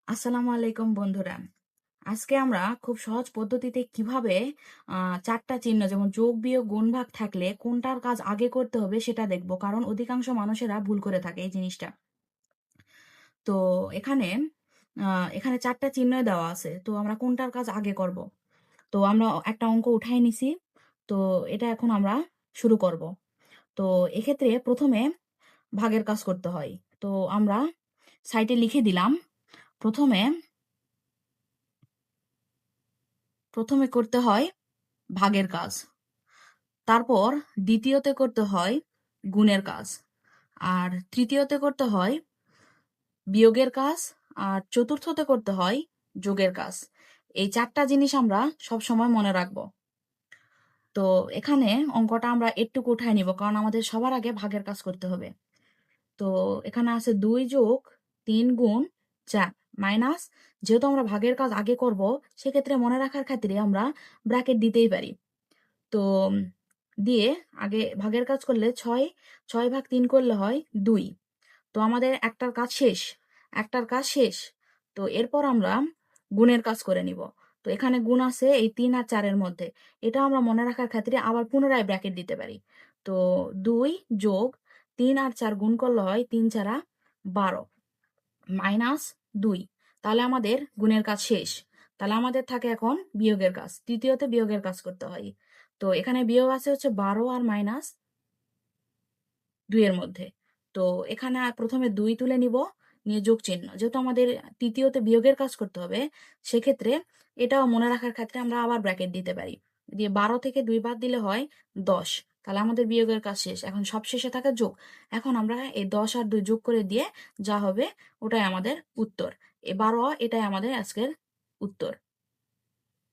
আসসালামু আলাইকুম বন্ধুরা। আজকে আমরা খুব সহজ পদ্ধতিতে কিভাবে চারটা চিহ্ন যেমন যোগ বিয়োগ গুণ ভাগ থাকলে কোনটার কাজ আগে করতে হবে সেটা দেখব, কারণ অধিকাংশ মানুষেরা ভুল করে থাকে এই জিনিসটা। তো এখানে এখানে চারটা চিহ্ন দেওয়া আছে, তো আমরা কোনটার কাজ আগে করব। তো আমরা একটা অঙ্ক উঠাই নিছি, তো এটা এখন আমরা শুরু করব। তো এক্ষেত্রে প্রথমে ভাগের কাজ করতে হয়। তো আমরা সাইটে লিখে দিলাম, প্রথমে প্রথমে করতে হয় ভাগের কাজ, তারপর দ্বিতীয়তে করতে হয় গুণের কাজ, আর তৃতীয়তে করতে হয় বিয়োগের কাজ, আর চতুর্থতে করতে হয় যোগের কাজ। এই চারটা জিনিস আমরা সব সময় মনে রাখবো। তো এখানে অঙ্কটা আমরা একটু উঠায় নিব, কারণ আমাদের সবার আগে ভাগের কাজ করতে হবে। তো এখানে আছে 2 যোগ 3 গুণ 4 মাইনাস, যেহেতু আমরা ভাগের কাজ আগে করব সেক্ষেত্রে মনে রাখার খাতিরে আমরা ব্র্যাকেট দিতেই পারি। তো দিয়ে আগে ভাগের কাজ করলে 6 ভাগ 3 করলে হয় 2। তো আমাদের একটার কাজ শেষ। তো এরপর আমরা গুণের কাজ করে নিব। তো এখানে গুণ আছে এই 3 আর 4 এর মধ্যে, এটা আমরা মনে রাখার খাতিরে আবার পুনরায় ব্র্যাকেট দিতে পারি। তো 2 যোগ 3 আর 4 গুণ করলে হয় 3 4 12 মাইনাস 2। তাহলে আমাদের গুণের কাজ শেষ। তাহলে আমাদের থাকে এখন বিয়োগের কাজ, তৃতীয়তে বিয়োগের কাজ করতে হয়। তো এখানে বিয়োগ আছে হচ্ছে 12 আর মাইনাস 2 এর মধ্যে। তো এখানে প্রথমে 2 তুলে নিব, নিয়ে যোগ চিহ্ন, যেহেতু আমাদের তৃতীয়তে বিয়োগের কাজ করতে হবে সেক্ষেত্রে এটাও মনে রাখার ক্ষেত্রে আমরা আবার ব্র্যাকেট দিতে পারি। দিয়ে 12 থেকে 2 বাদ দিলে হয় 10। তাহলে আমাদের বিয়োগের কাজ শেষ, এখন সব শেষে থাকে যোগ। এখন আমরা এই 10 আর 2 যোগ করে দিয়ে যা হবে ওটাই আমাদের উত্তর। 12 এটাই আমাদের আজকের উত্তর।